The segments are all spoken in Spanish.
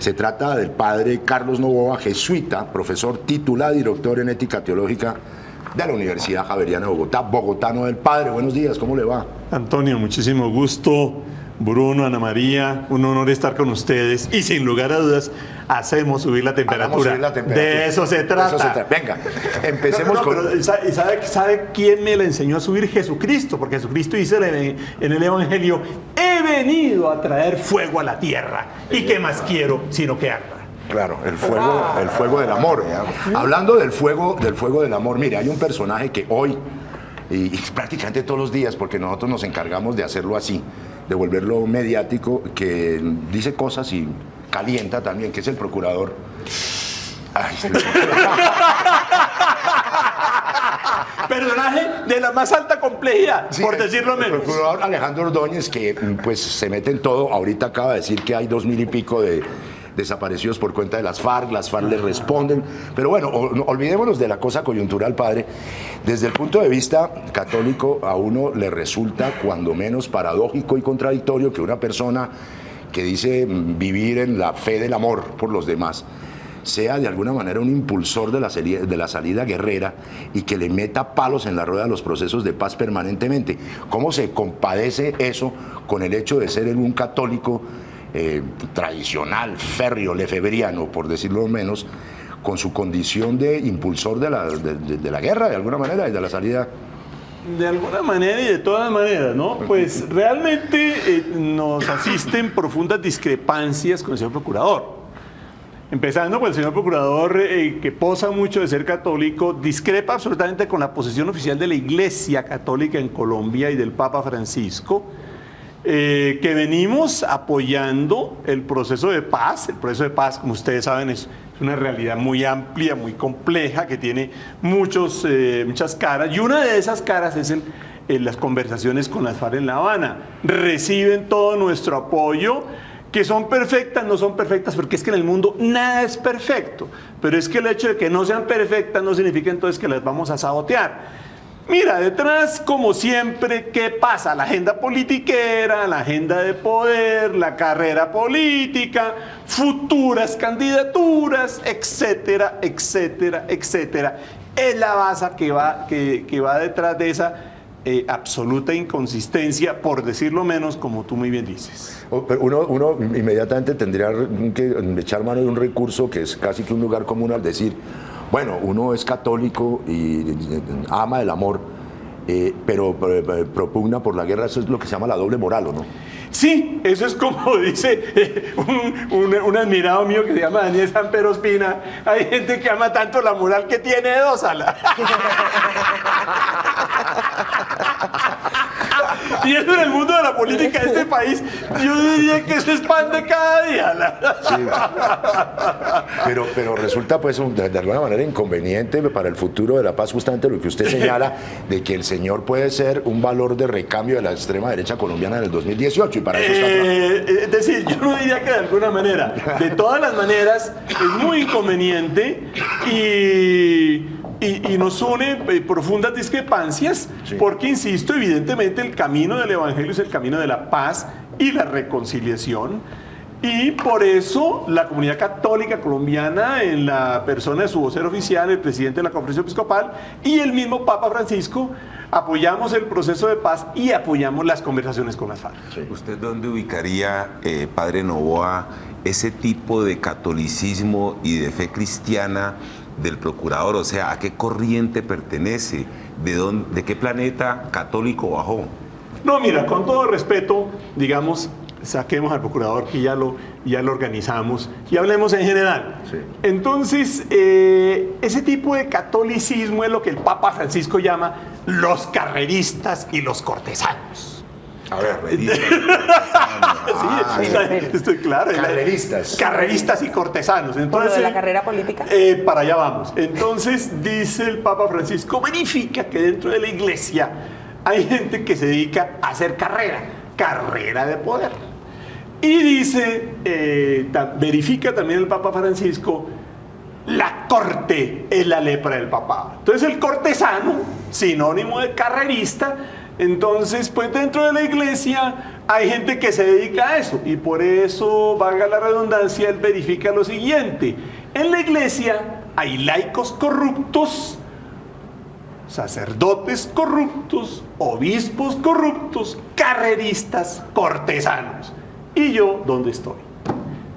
Se trata del padre Carlos Novoa, jesuita, profesor titular y doctor en ética teológica de la Universidad Javeriana de Bogotá, bogotano del padre. Buenos días, ¿cómo le va? Antonio, muchísimo gusto. Bruno, Ana María, un honor estar con ustedes y sin lugar a dudas hacemos subir la temperatura. De eso se trata. Venga, empecemos con... ¿Y sabe quién me la enseñó a subir? Jesucristo, porque Jesucristo dice en el Evangelio: he venido a traer fuego a la tierra y qué más quiero sino que arda. Claro, el fuego del amor. Hablando del fuego del amor, mire, hay un personaje que hoy, y prácticamente todos los días, porque nosotros nos encargamos de hacerlo así, de volverlo mediático, que dice cosas y calienta también, que es el procurador. Ay, Personaje de la más alta complejidad, sí, por decirlo menos. El procurador Alejandro Ordóñez, que pues se mete en todo. Ahorita acaba de decir que hay 2000 y pico de desaparecidos por cuenta de las FARC le responden, pero bueno, olvidémonos de la cosa coyuntural, padre. Desde el punto de vista católico, a uno le resulta cuando menos paradójico y contradictorio que una persona que dice vivir en la fe del amor por los demás sea de alguna manera un impulsor de la salida guerrera y que le meta palos en la rueda a los procesos de paz permanentemente. ¿Cómo se compadece eso con el hecho de ser un católico tradicional, férreo, lefebriano, por decirlo menos, con su condición de impulsor de la guerra, de alguna manera, y de la salida? De alguna manera y de todas maneras, ¿no? Pues realmente nos asisten profundas discrepancias con el señor procurador. Empezando por el señor procurador, que posa mucho de ser católico, discrepa absolutamente con la posición oficial de la Iglesia Católica en Colombia y del Papa Francisco, que venimos apoyando el proceso de paz. El proceso de paz, como ustedes saben, es una realidad muy amplia, muy compleja, que tiene muchas caras, y una de esas caras es las conversaciones con las FARC en La Habana. Reciben todo nuestro apoyo, que son perfectas, no son perfectas, porque es que en el mundo nada es perfecto, pero es que el hecho de que no sean perfectas no significa entonces que las vamos a sabotear. Mira, detrás, como siempre, ¿qué pasa? La agenda politiquera, la agenda de poder, la carrera política, futuras candidaturas, etcétera, etcétera, etcétera. Es la base que va detrás de esa absoluta inconsistencia, por decirlo menos, como tú muy bien dices. Pero uno inmediatamente tendría que echar mano de un recurso que es casi que un lugar común al decir: bueno, uno es católico y ama el amor, pero propugna por la guerra. Eso es lo que se llama la doble moral, ¿o no? Sí, eso es como dice un admirado mío que se llama Daniel Sampero Espina: hay gente que ama tanto la moral que tiene dos alas. Y eso en el mundo de la política de este país, yo diría que eso es pan de cada día. Sí. Pero resulta pues de alguna manera inconveniente para el futuro de la paz, justamente lo que usted señala, de que el señor puede ser un valor de recambio de la extrema derecha colombiana en el 2018, y para eso está... Es decir, yo no diría que de alguna manera. De todas las maneras, es muy inconveniente y nos une profundas discrepancias, sí, porque, insisto, evidentemente el camino del Evangelio es el camino de la paz y la reconciliación, y por eso la comunidad católica colombiana, en la persona de su vocero oficial, el presidente de la Conferencia Episcopal, y el mismo Papa Francisco, apoyamos el proceso de paz y apoyamos las conversaciones con las FARC. Sí. ¿Usted dónde ubicaría, padre Novoa, ese tipo de catolicismo y de fe cristiana del procurador? O sea, ¿a qué corriente pertenece? ¿De qué planeta católico bajó? No, mira, con todo respeto, digamos, saquemos al procurador, que ya lo organizamos, y hablemos en general. Sí. Entonces, ese tipo de catolicismo es lo que el Papa Francisco llama los carreristas y los cortesanos. A ver, estoy claro. Carreristas y cortesanos. Entonces, ¿de la carrera política? Para allá vamos. Entonces, dice el Papa Francisco, verifica que dentro de la Iglesia hay gente que se dedica a hacer carrera de poder. Y dice, verifica también el Papa Francisco, la corte es la lepra del papado. Entonces, el cortesano, sinónimo de carrerista. Entonces, pues dentro de la Iglesia Hay gente que se dedica a eso y por eso, valga la redundancia, él verifica lo siguiente. En la iglesia hay laicos corruptos, sacerdotes corruptos, obispos corruptos, carreristas, cortesanos. ¿Y yo dónde estoy?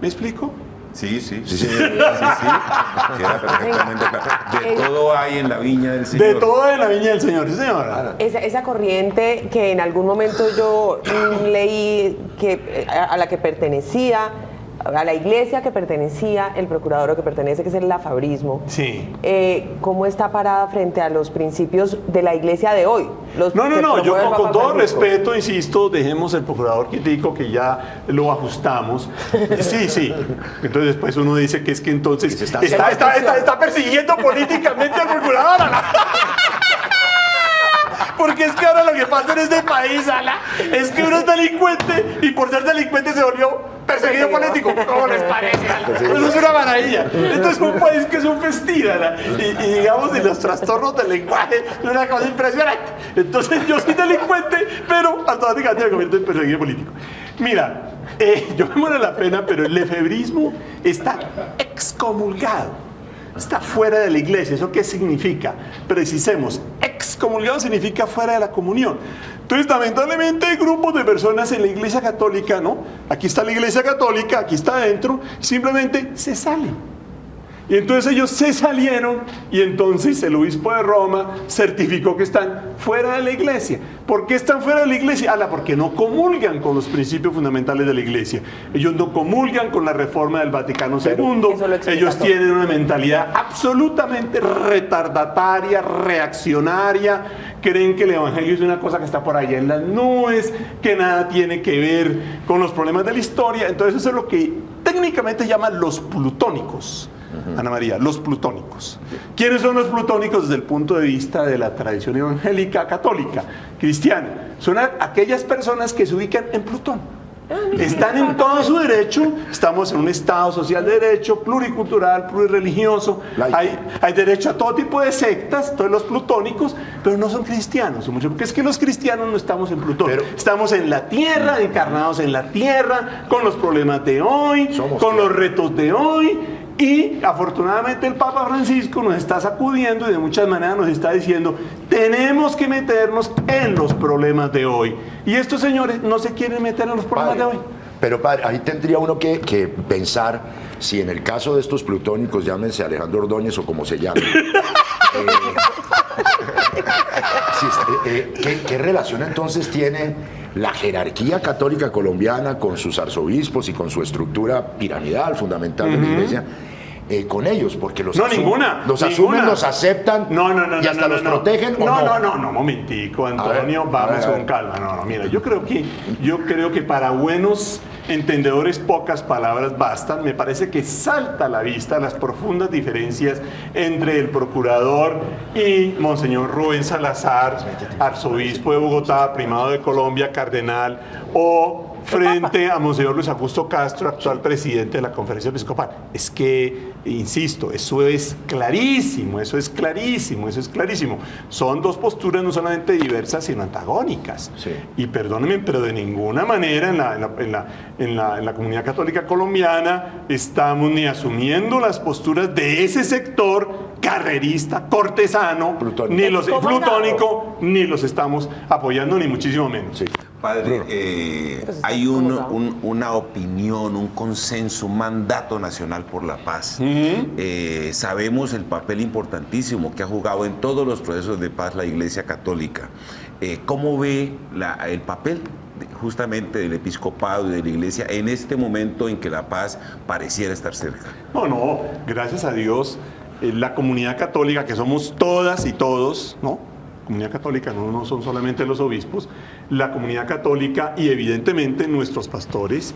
¿Me explico? Sí. Queda perfectamente claro. De todo hay en la viña del Señor. De todo en la viña del Señor, sí, señora. Esa corriente que en algún momento yo leí que a la que pertenecía, a la iglesia que pertenecía el procurador o que pertenece, que es el lafabrismo. Sí. ¿Cómo está parada frente a los principios de la iglesia de hoy? No, yo con todo respeto, insisto, dejemos el procurador quietico, que ya lo ajustamos. Sí. Entonces después uno dice que es que entonces está persiguiendo políticamente al procurador. Porque es que ahora lo que pasa en este país, Ala, es que uno es delincuente y por ser delincuente se volvió perseguido político. ¿Cómo les parece? Eso es una maravilla. Entonces, un país que es un festín, Ala, y digamos, y los trastornos del lenguaje es una cosa impresionante. Entonces, yo soy delincuente, pero automáticamente me convierto en perseguido político. Mira, yo me muero de la pena, pero el lefebrismo está excomulgado. Está fuera de la iglesia. ¿Eso qué significa? Precisemos, excomulgado significa fuera de la comunión. Entonces, lamentablemente hay grupos de personas en la iglesia católica, ¿no? Aquí está la iglesia católica, aquí está adentro, simplemente se salen. Y entonces ellos se salieron y entonces el obispo de Roma certificó que están fuera de la iglesia. ¿Por qué están fuera de la iglesia? Porque no comulgan con los principios fundamentales de la iglesia. Ellos no comulgan con la reforma del Vaticano II. Ellos tienen una mentalidad absolutamente retardataria, reaccionaria. Creen que el evangelio es una cosa que está por allá en las nubes, que nada tiene que ver con los problemas de la historia. Entonces eso es lo que técnicamente llaman los plutónicos. Ana María, los plutónicos. ¿Quiénes son los plutónicos desde el punto de vista de la tradición evangélica católica, cristiana? Son aquellas personas que se ubican en Plutón. Están en todo su derecho. Estamos en un estado social de derecho, pluricultural, plurirreligioso. Hay derecho a todo tipo de sectas, todos los plutónicos, pero no son cristianos. Porque es que los cristianos no estamos en Plutón. Estamos en la tierra, encarnados en la tierra, con los problemas de hoy, con los retos de hoy. Y afortunadamente el Papa Francisco nos está sacudiendo y de muchas maneras nos está diciendo: tenemos que meternos en los problemas de hoy. Y estos señores no se quieren meter en los problemas de hoy. Pero padre, ahí tendría uno que pensar si en el caso de estos plutónicos, llámense Alejandro Ordóñez o como se llamen, ¿qué relación entonces tiene la jerarquía católica colombiana con sus arzobispos y con su estructura piramidal fundamental de la iglesia? Con ellos, porque los asumen, los aceptan y hasta los protegen. No, momentico, Antonio, vamos con calma. No, mira, yo creo que para buenos entendedores pocas palabras bastan. Me parece que salta a la vista las profundas diferencias entre el procurador y Monseñor Rubén Salazar, arzobispo de Bogotá, primado de Colombia, cardenal, o frente a Monseñor Luis Augusto Castro, actual presidente de la Conferencia Episcopal. Es que, insisto, eso es clarísimo. Son dos posturas no solamente diversas, sino antagónicas. Sí. Y perdónenme, pero de ninguna manera en la comunidad católica colombiana estamos ni asumiendo las posturas de ese sector carrerista, cortesano, plutónico, ni los estamos apoyando, ni muchísimo menos. Sí. Padre, hay una opinión, un consenso, un mandato nacional por la paz. Sabemos el papel importantísimo que ha jugado en todos los procesos de paz la Iglesia Católica. ¿Cómo ve el papel justamente del episcopado y de la Iglesia en este momento en que la paz pareciera estar cerca? No, gracias a Dios, la comunidad católica, que somos todas y todos, ¿no? Comunidad católica no son solamente los obispos, la comunidad católica y evidentemente nuestros pastores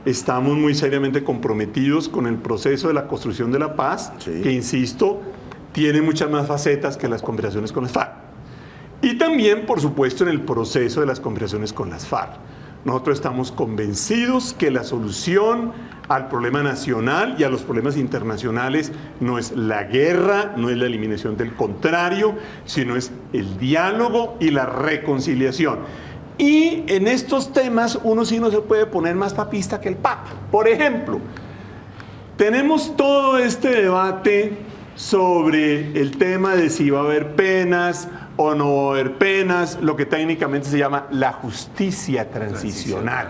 estamos muy seriamente comprometidos con el proceso de la construcción de la paz, que insisto, tiene muchas más facetas que las conversaciones con las FARC. Y también, por supuesto, en el proceso de las conversaciones con las FARC. Nosotros estamos convencidos que la solución al problema nacional y a los problemas internacionales no es la guerra, no es la eliminación del contrario, sino es el diálogo y la reconciliación. Y en estos temas uno sí no se puede poner más papista que el Papa. Por ejemplo, tenemos todo este debate sobre el tema de si va a haber penas o no va a haber penas, lo que técnicamente se llama la justicia transicional.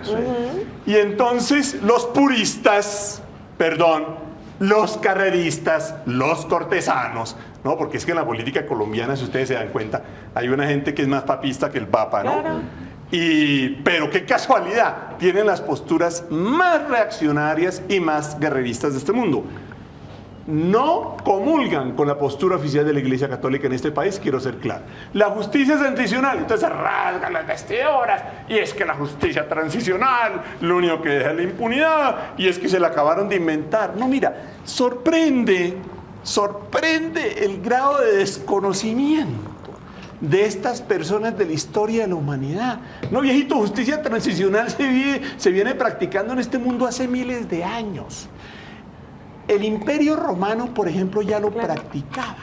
Y entonces los puristas, los carreristas, los cortesanos, ¿no? Porque es que en la política colombiana, si ustedes se dan cuenta, hay una gente que es más papista que el Papa, ¿no? Claro. Pero qué casualidad, tienen las posturas más reaccionarias y más guerreristas de este mundo. No comulgan con la postura oficial de la Iglesia Católica en este país, quiero ser claro. La justicia transicional, entonces se rasgan las vestiduras, y es que la justicia transicional lo único que deja es la impunidad, y es que se la acabaron de inventar. No, mira, sorprende el grado de desconocimiento de estas personas de la historia de la humanidad. No, viejito, justicia transicional se viene practicando en este mundo hace miles de años. El Imperio Romano, por ejemplo, ya lo practicaba.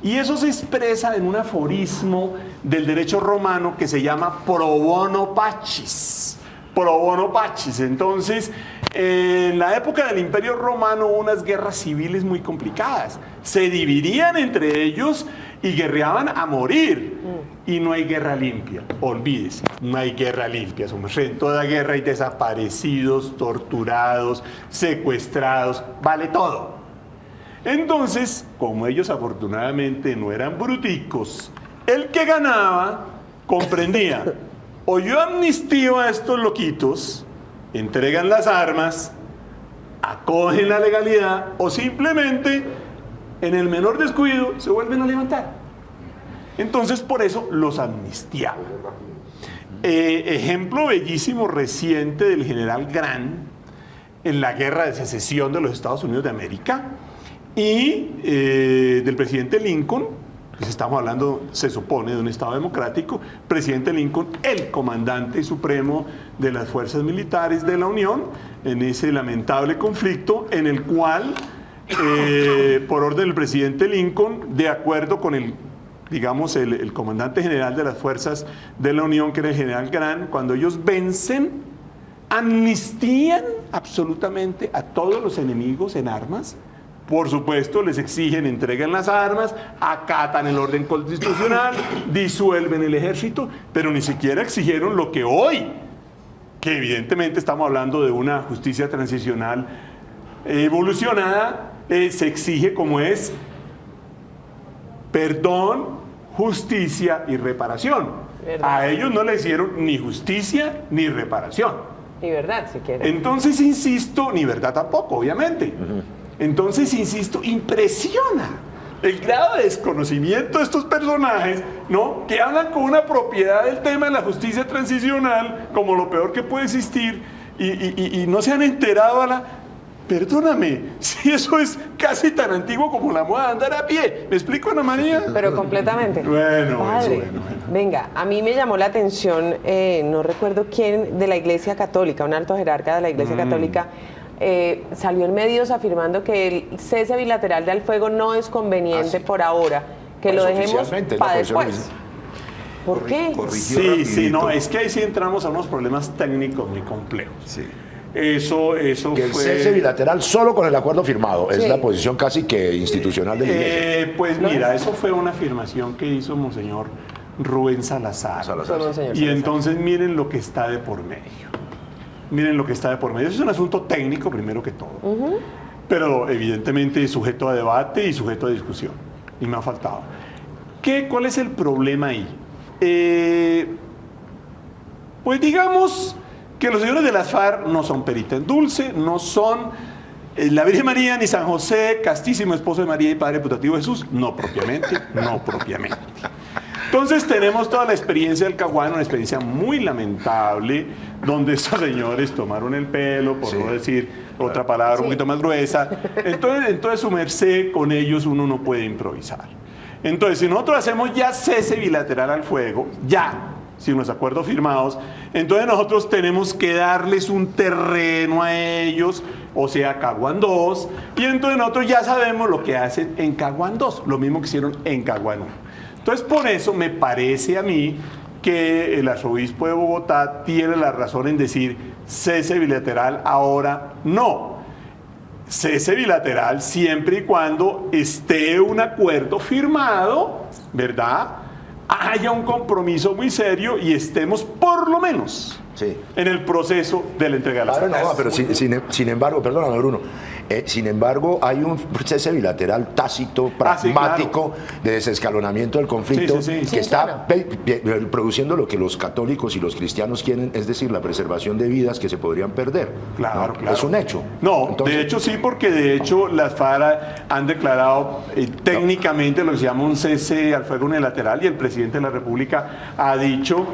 Y eso se expresa en un aforismo del derecho romano que se llama pro bono pacis. Pro bono pacis. Entonces, en la época del Imperio Romano hubo unas guerras civiles muy complicadas. Se dividían entre ellos y guerreaban a morir. Y no hay guerra limpia, olvídese, no hay guerra limpia. En toda guerra hay desaparecidos, torturados, secuestrados, vale todo. Entonces, como ellos afortunadamente no eran bruticos, el que ganaba comprendía: o yo amnistío a estos loquitos, entregan las armas, acogen la legalidad, o simplemente, en el menor descuido, se vuelven a levantar. Entonces, por eso los amnistiaba. Ejemplo bellísimo reciente del general Grant en la guerra de secesión de los Estados Unidos de América y del presidente Lincoln, pues estamos hablando, se supone, de un Estado democrático, presidente Lincoln, el comandante supremo de las fuerzas militares de la Unión, en ese lamentable conflicto en el cual, por orden del presidente Lincoln, de acuerdo con el comandante general de las fuerzas de la Unión, que era el general Grant, cuando ellos vencen, amnistían absolutamente a todos los enemigos en armas. Por supuesto, les exigen, entreguen las armas, acatan el orden constitucional, disuelven el ejército, pero ni siquiera exigieron lo que hoy, que evidentemente estamos hablando de una justicia transicional evolucionada, se exige, como es perdón, justicia y reparación. ¿Verdad? A ellos no le hicieron ni justicia ni reparación. Ni verdad, si quieren. Entonces, insisto, ni verdad tampoco, obviamente. Entonces, insisto, impresiona el grado de desconocimiento de estos personajes, ¿no? Que hablan con una propiedad del tema de la justicia transicional como lo peor que puede existir y no se han enterado a la... Perdóname, si eso es casi tan antiguo como la moda de andar a pie. ¿Me explico, Ana María? Pero completamente. Bueno, Padre, bueno. Venga, a mí me llamó la atención, no recuerdo quién, de la Iglesia Católica, un alto jerarca de la Iglesia Católica, salió en medios afirmando que el cese bilateral de al fuego no es conveniente por ahora, que lo dejemos para después. ¿Por qué? Sí, no, es que ahí sí entramos a unos problemas técnicos muy complejos. Sí. Eso Que el fue... cese bilateral solo con el acuerdo firmado. Sí. Es la posición casi que institucional de la Iglesia. Pues mira, eso fue una afirmación que hizo Monseñor Rubén Salazar. Fue Monseñor Y Salazar. entonces miren lo que está de por medio. Miren lo que está de por medio. Eso es un asunto técnico primero que todo. Pero evidentemente sujeto a debate y sujeto a discusión. Y me ha faltado. ¿Cuál es el problema ahí? Pues digamos que los señores de las FARC no son perita en dulce, no son la Virgen María ni San José, castísimo esposo de María y Padre putativo de Jesús, no propiamente. Entonces tenemos toda la experiencia del Caguán, una experiencia muy lamentable, donde estos señores tomaron el pelo, por no decir otra palabra un poquito más gruesa. Entonces su merced, con ellos uno no puede improvisar. Entonces, si nosotros hacemos ya cese bilateral al fuego, sin los acuerdos firmados, entonces nosotros tenemos que darles un terreno a ellos, o sea, Caguán 2, y entonces nosotros ya sabemos lo que hacen en Caguán 2, lo mismo que hicieron en Caguán 1. Entonces, por eso me parece a mí que el arzobispo de Bogotá tiene la razón en decir cese bilateral ahora no. Cese bilateral siempre y cuando esté un acuerdo firmado, ¿verdad? Haya un compromiso muy serio y estemos por lo menos en el proceso de la entrega de las armas. No, pero sin embargo, perdóname Bruno, sin embargo hay un cese bilateral tácito, pragmático, de desescalonamiento del conflicto que está produciendo lo que los católicos y los cristianos quieren, es decir, la preservación de vidas que se podrían perder. Claro, ¿no? claro. Es un hecho. No, entonces, de hecho sí, porque de hecho las FARC han declarado técnicamente lo que se llama un cese al fuego unilateral y el presidente de la República ha dicho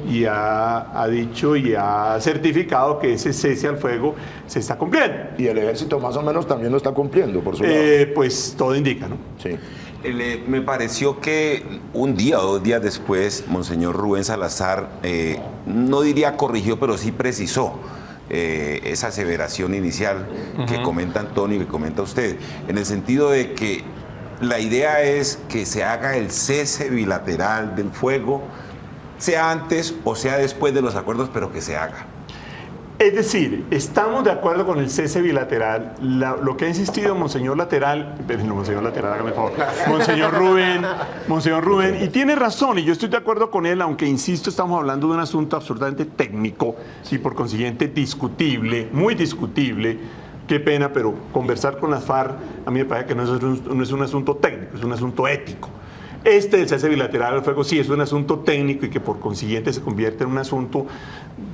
y ha certificado que ese cese al fuego se está cumpliendo. Y el ejército más o menos también lo está cumpliendo, por su lado. Pues todo indica, ¿no? Sí. Me pareció que un día o 2 días después, Monseñor Rubén Salazar, no diría corrigió, pero sí precisó esa aseveración inicial que comenta Antonio y que comenta usted, en el sentido de que la idea es que se haga el cese bilateral del fuego, sea antes o sea después de los acuerdos, pero que se haga. Es decir, estamos de acuerdo con el cese bilateral. Lo que ha insistido Monseñor hágame el favor, Monseñor Rubén, y tiene razón, y yo estoy de acuerdo con él, aunque insisto, estamos hablando de un asunto absolutamente técnico y por consiguiente discutible, muy discutible. Qué pena, pero conversar con las FARC a mí me parece que no es un asunto técnico, es un asunto ético. Del cese bilateral al fuego sí es un asunto técnico y que por consiguiente se convierte en un asunto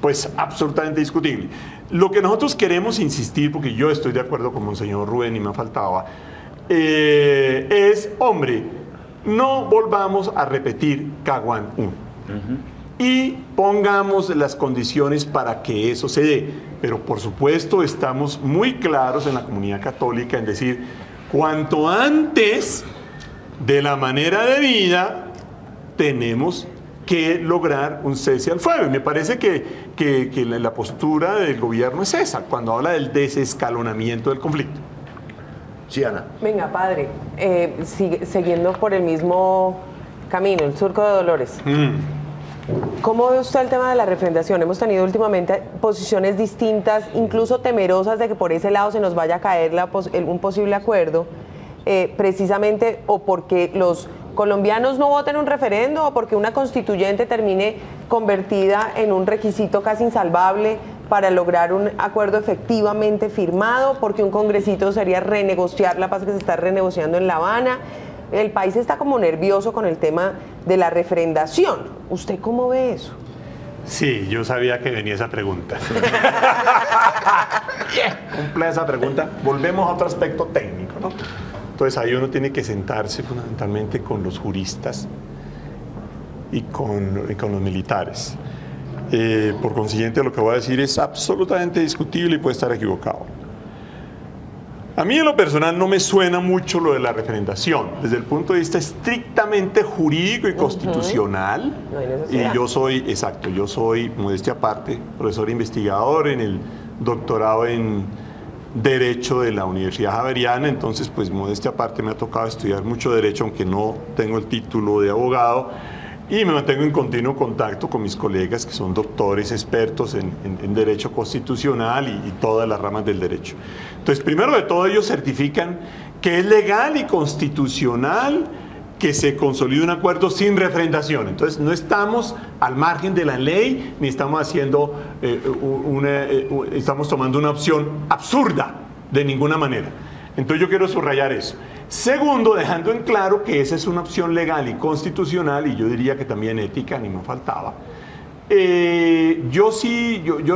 pues absolutamente discutible. Lo que nosotros queremos insistir, porque yo estoy de acuerdo con Monseñor Rubén y me faltaba, es, hombre, no volvamos a repetir Caguán 1. Y pongamos las condiciones para que eso se dé. Pero por supuesto estamos muy claros en la comunidad católica en decir, cuanto antes de la manera de vida, tenemos que lograr un cese al fuego. Y me parece que la postura del gobierno es esa, cuando habla del desescalonamiento del conflicto. Sí, Ana. Venga, padre, siguiendo por el mismo camino, el surco de Dolores. ¿Cómo ve usted el tema de la refrendación? Hemos tenido últimamente posiciones distintas, incluso temerosas de que por ese lado se nos vaya a caer un posible acuerdo. Precisamente o porque los colombianos no voten un referendo o porque una constituyente termine convertida en un requisito casi insalvable para lograr un acuerdo efectivamente firmado, porque un congresito sería renegociar la paz que se está renegociando en La Habana. El país está como nervioso con el tema de la refrendación. ¿Usted cómo ve eso? Sí, yo sabía que venía esa pregunta. Cumple esa pregunta. Volvemos a otro aspecto técnico, ¿no? Entonces ahí uno tiene que sentarse fundamentalmente con los juristas y con los militares. Por consiguiente, lo que voy a decir es absolutamente discutible y puede estar equivocado. A mí en lo personal no me suena mucho lo de la refrendación, desde el punto de vista estrictamente jurídico y constitucional. No hay Y yo soy, modestia aparte, profesor investigador en el doctorado en Derecho de la Universidad Javeriana, entonces pues modestia aparte me ha tocado estudiar mucho derecho, aunque no tengo el título de abogado, y me mantengo en continuo contacto con mis colegas que son doctores, expertos en derecho constitucional y todas las ramas del derecho. Entonces, primero de todo, ellos certifican que es legal y constitucional que se consolide un acuerdo sin refrendación. Entonces, no estamos al margen de la ley, ni estamos haciendo estamos tomando una opción absurda de ninguna manera. Entonces, yo quiero subrayar eso. Segundo, dejando en claro que esa es una opción legal y constitucional, y yo diría que también ética, ni me faltaba. Yo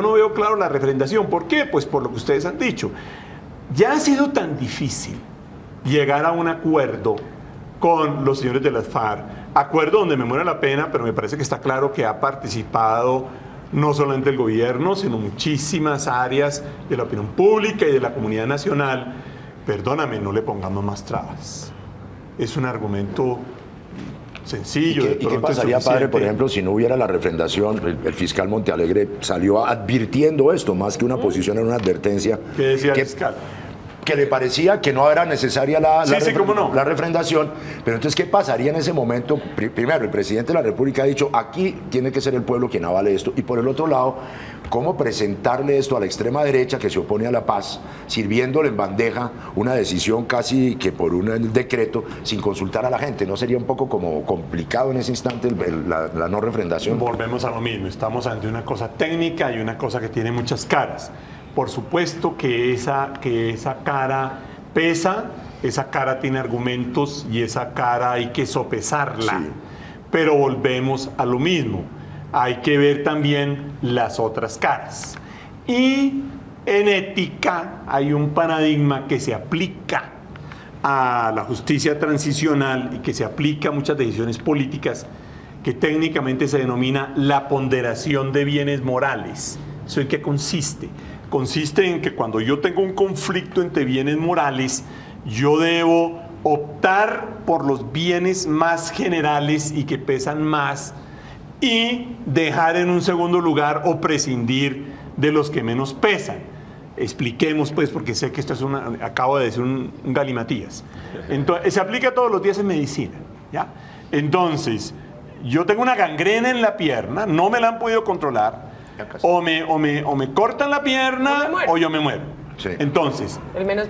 no veo claro la refrendación. ¿Por qué? Pues por lo que ustedes han dicho. Ya ha sido tan difícil llegar a un acuerdo con los señores de las FARC, acuerdo donde me muere la pena, pero me parece que está claro que ha participado no solamente el gobierno, sino muchísimas áreas de la opinión pública y de la comunidad nacional. Perdóname, no le pongamos más trabas. Es un argumento sencillo. ¿Y qué pasaría, padre, por ejemplo, si no hubiera la refrendación? El fiscal Montealegre salió advirtiendo esto, más que una posición, en una advertencia. ¿Qué decía el fiscal? que le parecía que no era necesaria la refrendación. Pero entonces, ¿qué pasaría en ese momento? Primero, el presidente de la República ha dicho, aquí tiene que ser el pueblo quien avale esto. Y por el otro lado, ¿cómo presentarle esto a la extrema derecha que se opone a la paz, sirviéndole en bandeja una decisión casi que por un decreto sin consultar a la gente? ¿No sería un poco como complicado en ese instante la no refrendación? Volvemos a lo mismo, estamos ante una cosa técnica y una cosa que tiene muchas caras. Por supuesto que esa cara pesa, esa cara tiene argumentos y esa cara hay que sopesarla. Sí. Pero volvemos a lo mismo. Hay que ver también las otras caras. Y en ética hay un paradigma que se aplica a la justicia transicional y que se aplica a muchas decisiones políticas que técnicamente se denomina la ponderación de bienes morales. ¿Eso en qué consiste? Consiste en que cuando yo tengo un conflicto entre bienes morales, yo debo optar por los bienes más generales y que pesan más y dejar en un segundo lugar o prescindir de los que menos pesan. Expliquemos pues, porque sé que esto es acabo de decir un galimatías. Entonces, se aplica todos los días en medicina, ¿ya? Entonces, yo tengo una gangrena en la pierna, no me la han podido controlar, o me cortan la pierna o yo me muero. Sí. Entonces,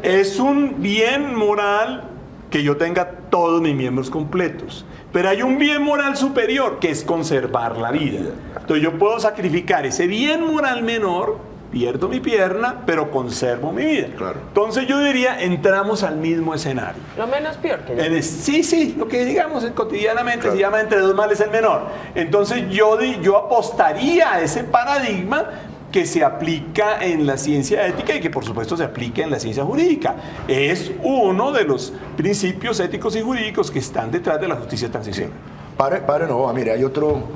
es un bien moral que yo tenga todos mis miembros completos. Pero hay un bien moral superior, que es conservar la vida. Entonces yo puedo sacrificar ese bien moral menor, pierdo mi pierna, pero conservo mi vida. Claro. Entonces yo diría, entramos al mismo escenario. Lo menos peor que yo. Sí, lo que digamos cotidianamente, claro, se llama entre dos males el menor. Entonces yo apostaría a ese paradigma que se aplica en la ciencia ética y que por supuesto se aplica en la ciencia jurídica. Es uno de los principios éticos y jurídicos que están detrás de la justicia transicional. Padre Novoa, mire, hay otro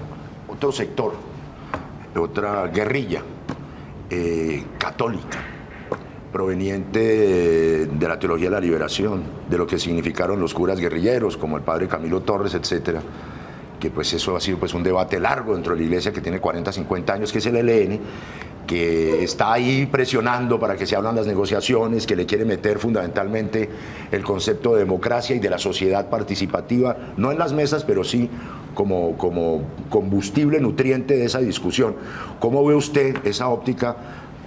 sector, otra guerrilla católica, proveniente de la teología de la liberación, de lo que significaron los curas guerrilleros, como el padre Camilo Torres, etcétera, que pues eso ha sido pues un debate largo dentro de la iglesia que tiene 40, 50 años, que es el ELN, que está ahí presionando para que se abran las negociaciones, que le quiere meter fundamentalmente el concepto de democracia y de la sociedad participativa, no en las mesas, pero sí como combustible nutriente de esa discusión. ¿Cómo ve usted esa óptica?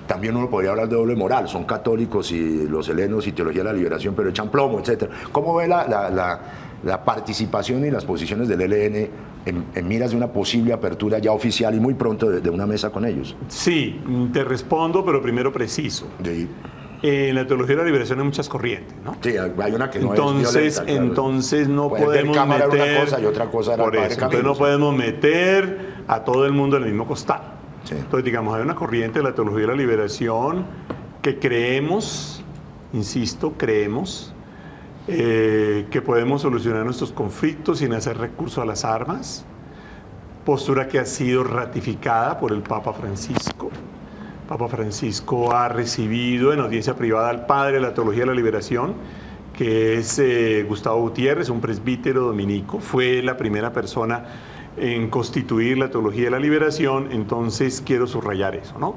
También uno podría hablar de doble moral, son católicos y los helenos y teología de la liberación, pero echan plomo, etcétera. ¿Cómo ve la participación y las posiciones del ELN en miras de una posible apertura ya oficial y muy pronto de una mesa con ellos? Sí, te respondo, pero primero preciso. Sí. En la teología de la liberación hay muchas corrientes, ¿no? Sí, hay una que no es violenta, claro. Entonces no podemos meter... una cosa y otra cosa era por eso, entonces no podemos meter a todo el mundo en el mismo costal. Sí. Entonces, digamos, hay una corriente de la teología de la liberación que creemos, insisto, creemos que podemos solucionar nuestros conflictos sin hacer recurso a las armas, postura que ha sido ratificada por el Papa Francisco. Papa Francisco ha recibido en audiencia privada al padre de la teología de la liberación, que es Gustavo Gutiérrez, un presbítero dominico. Fue la primera persona en constituir la teología de la liberación, entonces quiero subrayar eso, ¿no?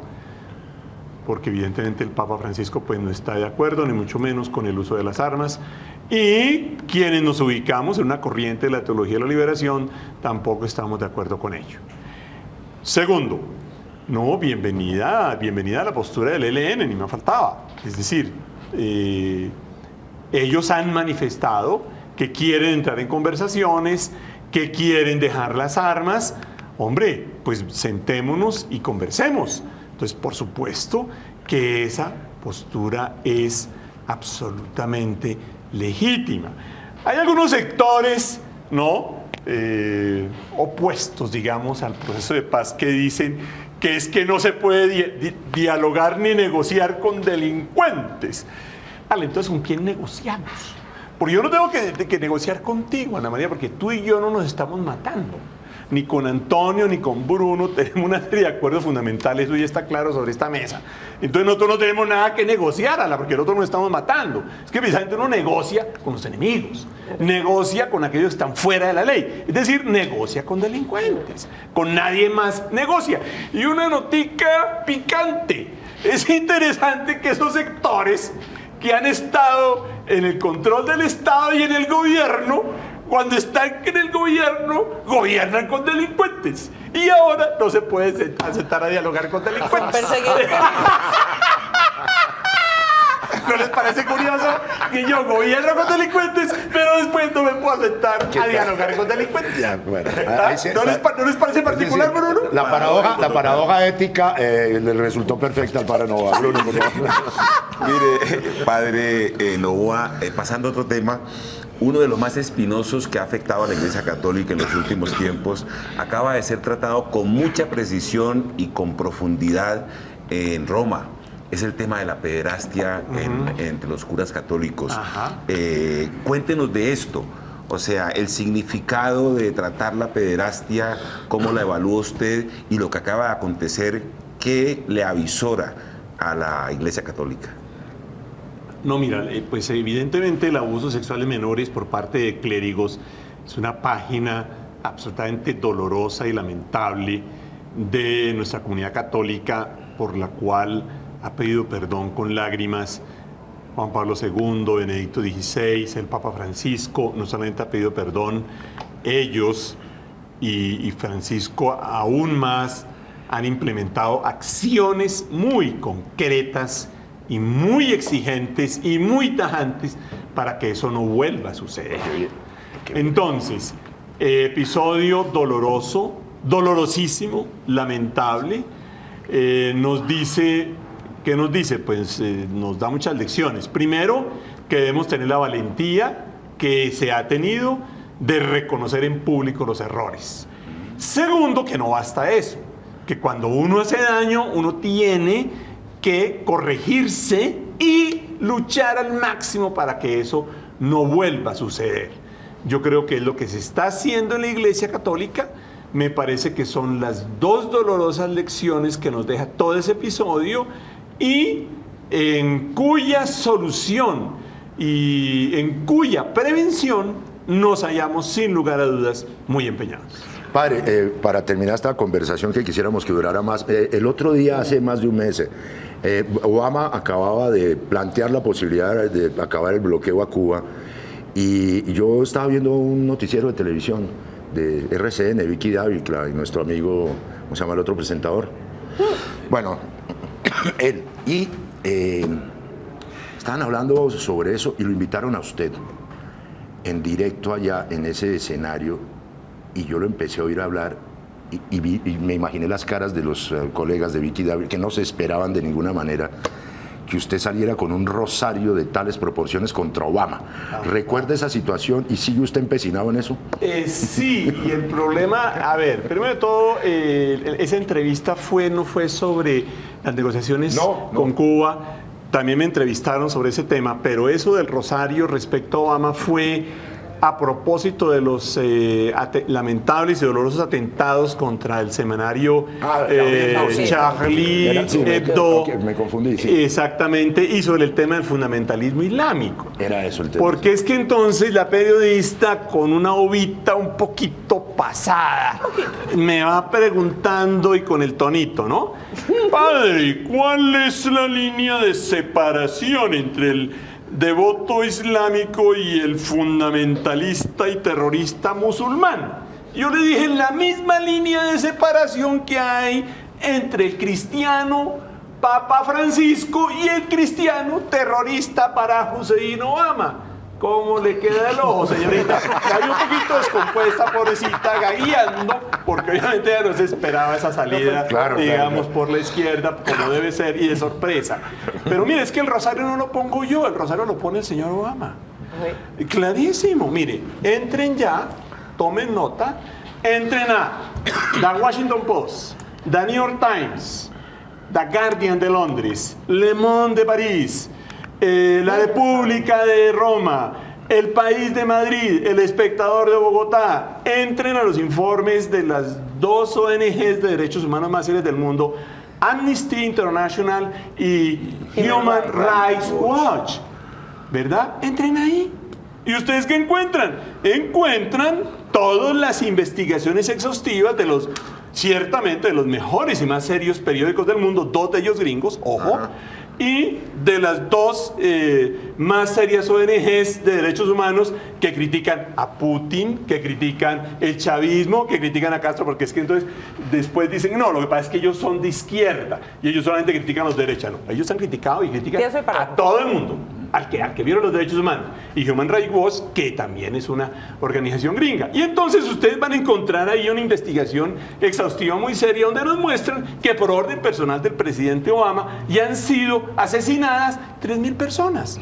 Porque evidentemente el Papa Francisco pues no está de acuerdo, ni mucho menos con el uso de las armas, y quienes nos ubicamos en una corriente de la teología de la liberación tampoco estamos de acuerdo con ello. Segundo, no, bienvenida a la postura del ELN, ni me faltaba. Es decir, ellos han manifestado que quieren entrar en conversaciones, que quieren dejar las armas. Hombre, pues sentémonos y conversemos. Entonces, por supuesto que esa postura es absolutamente legítima. Hay algunos sectores, ¿no?, opuestos, digamos, al proceso de paz que dicen que es que no se puede dialogar ni negociar con delincuentes. Vale, entonces, ¿con quién negociamos? Porque yo no tengo que negociar contigo, Ana María, porque tú y yo no nos estamos matando. Ni con Antonio, ni con Bruno tenemos una serie de acuerdos fundamentales, eso ya está claro sobre esta mesa. Entonces nosotros no tenemos nada que negociar, porque nosotros nos estamos matando. Es que precisamente uno negocia con los enemigos, negocia con aquellos que están fuera de la ley, es decir, negocia con delincuentes, con nadie más negocia. Y una notica picante, es interesante que esos sectores que han estado en el control del Estado y en el gobierno. Cuando están en el gobierno, gobiernan con delincuentes. Y ahora no se puede sentar a dialogar con delincuentes. ¿No les parece curioso que yo gobierno con delincuentes, pero después no me puedo sentar a dialogar con delincuentes? Ya, bueno, ¿No les parece particular, Bruno? La paradoja ética le resultó perfecta al padre Novoa. Bruno, por favor. Mire, padre Novoa, pasando a otro tema, uno de los más espinosos que ha afectado a la Iglesia Católica en los últimos tiempos acaba de ser tratado con mucha precisión y con profundidad en Roma. Es el tema de la pederastia entre los curas católicos. Cuéntenos de esto. O sea, el significado de tratar la pederastia, cómo la evalúa usted y lo que acaba de acontecer, ¿qué le avisora a la Iglesia Católica? No, mira, pues evidentemente el abuso sexual de menores por parte de clérigos es una página absolutamente dolorosa y lamentable de nuestra comunidad católica, por la cual ha pedido perdón con lágrimas Juan Pablo II, Benedicto XVI, el Papa Francisco. No solamente ha pedido perdón, ellos y Francisco aún más han implementado acciones muy concretas y muy exigentes y muy tajantes para que eso no vuelva a suceder. Entonces, episodio doloroso, dolorosísimo, lamentable. Nos dice, ¿qué nos dice? Pues nos da muchas lecciones. Primero, que debemos tener la valentía que se ha tenido de reconocer en público los errores. Segundo, que no basta eso, que cuando uno hace daño, uno tiene que corregirse y luchar al máximo para que eso no vuelva a suceder. Yo creo que es lo que se está haciendo en la Iglesia Católica. Me parece que son las dos dolorosas lecciones que nos deja todo ese episodio y en cuya solución y en cuya prevención nos hallamos sin lugar a dudas muy empeñados. Padre, para terminar esta conversación que quisiéramos que durara más, el otro día, hace más de un mes, Obama acababa de plantear la posibilidad de acabar el bloqueo a Cuba y yo estaba viendo un noticiero de televisión de RCN, Vicky Dávila y nuestro amigo, ¿cómo se llama el otro presentador? Bueno, él. Y estaban hablando sobre eso y lo invitaron a usted en directo allá en ese escenario y yo lo empecé a oír hablar y me imaginé las caras de los colegas de Vicky Dávila que no se esperaban de ninguna manera que usted saliera con un rosario de tales proporciones contra Obama. ¿Recuerda esa situación y sigue usted empecinado en eso? Sí, y el problema, a ver, primero de todo, esa entrevista no fue sobre las negociaciones con Cuba, también me entrevistaron sobre ese tema, pero eso del rosario respecto a Obama fue a propósito de los lamentables y dolorosos atentados contra el semanario Charlie Hebdo. Me confundí. Sí. Exactamente, y sobre el tema del fundamentalismo islámico. Era eso el tema. Porque es que entonces la periodista, con una ovita un poquito pasada, me va preguntando y con el tonito, ¿no? Padre, ¿cuál es la línea de separación entre el devoto islámico y el fundamentalista y terrorista musulmán? Yo le dije, la misma línea de separación que hay entre el cristiano Papa Francisco y el cristiano terrorista Barack Hussein Obama. ¿Cómo le queda el ojo, señorita? Cayó un poquito descompuesta, pobrecita, gagueando, porque obviamente ya no se esperaba esa salida, digamos, por la izquierda, como debe ser, y de sorpresa. Pero mire, es que el rosario no lo pongo yo, el rosario lo pone el señor Obama. Clarísimo, mire, entren ya, tomen nota, entren a The Washington Post, The New York Times, The Guardian de Londres, Le Monde de París, La República de Roma, El País de Madrid, El Espectador de Bogotá. Entren a los informes de las dos ONGs de derechos humanos más serias del mundo, Amnesty International y Human Rights Watch, ¿verdad? Entren ahí. ¿Y ustedes qué encuentran? Encuentran todas las investigaciones exhaustivas de ciertamente de los mejores y más serios periódicos del mundo, dos de ellos gringos, ojo, y de las dos más serias ONGs de derechos humanos que critican a Putin, que critican el chavismo, que critican a Castro, porque es que entonces después dicen, no, lo que pasa es que ellos son de izquierda y ellos solamente critican a los derechas. No, ellos han criticado y critican a todo el mundo, al que vieron los derechos humanos. Y Human Rights Watch, que también es una organización gringa. Y entonces ustedes van a encontrar ahí una investigación exhaustiva muy seria donde nos muestran que por orden personal del presidente Obama ya han sido asesinadas 3.000 personas.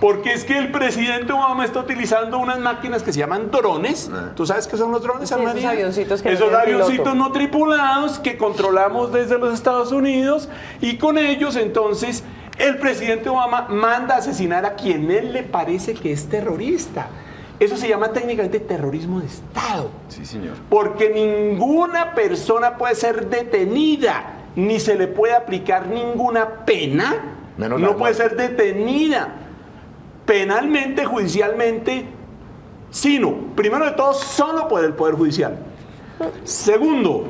Porque es que el presidente Obama está utilizando unas máquinas que se llaman drones. ¿Tú sabes qué son los drones, sí, esos avioncitos que esos avioncitos no tripulados que controlamos desde los Estados Unidos, y con ellos entonces el presidente Obama manda a asesinar a quien él le parece que es terrorista. Eso se llama técnicamente terrorismo de Estado. Sí, señor. Porque ninguna persona puede ser detenida, ni se le puede aplicar ninguna pena. No puede ser detenida penalmente, judicialmente, sino, primero de todo, solo por el Poder Judicial. Segundo,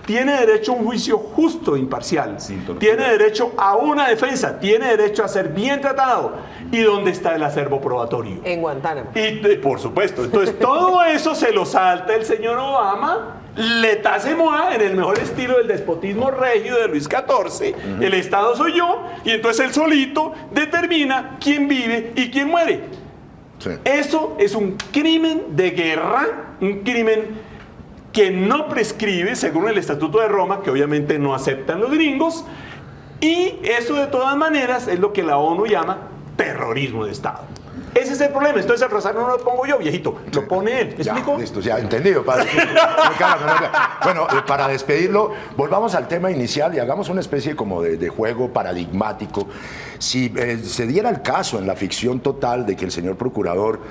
tiene derecho a un juicio justo e imparcial. Tiene derecho a una defensa. Tiene derecho a ser bien tratado. ¿Y dónde está el acervo probatorio? En Guantánamo. Y, por supuesto. Entonces, todo eso se lo salta el señor Obama, le tace moi en el mejor estilo del despotismo regio de Luis XIV. El Estado soy yo. Y entonces él solito determina quién vive y quién muere. Sí. Eso es un crimen de guerra, un crimen que no prescribe según el Estatuto de Roma, que obviamente no aceptan los gringos, y eso de todas maneras es lo que la ONU llama terrorismo de Estado. Ese es el problema. Entonces el rosario no lo pongo yo, viejito, lo pone él. ¿Me explico? Listo, ya, entendido, padre. Bueno, para despedirlo, volvamos al tema inicial y hagamos una especie como de juego paradigmático. Si se diera el caso en la ficción total de que el señor procurador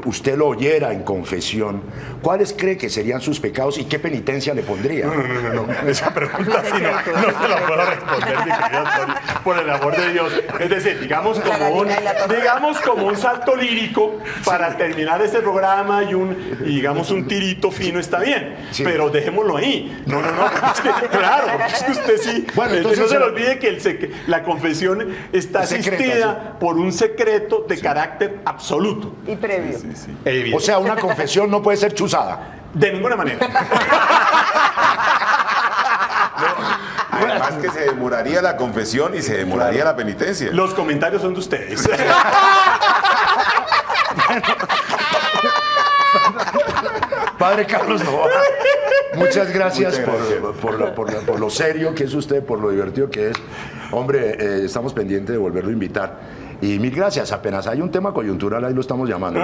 usted lo oyera en confesión, ¿cuáles cree que serían sus pecados y qué penitencia le pondría? No. Esa pregunta sí no se la puedo responder, mi querido Tony, por el amor de Dios. Es decir, digamos como un salto lírico para terminar este programa y digamos un tirito fino está bien, sí. Pero dejémoslo ahí. No, es que, claro, es que usted sí. Bueno, entonces no se le olvide que la confesión está asistida por un secreto de carácter absoluto. Y previo. Sí. O sea, una confesión no puede ser chuzada. De ninguna manera. Además que se demoraría la confesión y se demoraría la penitencia. Los comentarios son de ustedes. Padre Carlos Novoa, muchas gracias, por lo serio que es usted, por lo divertido que es. Hombre, estamos pendientes de volverlo a invitar. Y mil gracias, apenas hay un tema coyuntural, ahí lo estamos llamando.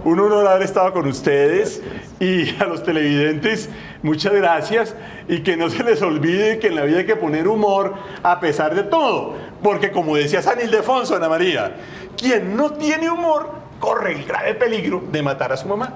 Un honor haber estado con ustedes, y a los televidentes, muchas gracias, y que no se les olvide que en la vida hay que poner humor a pesar de todo, porque como decía San Ildefonso, Ana María, quien no tiene humor corre el grave peligro de matar a su mamá.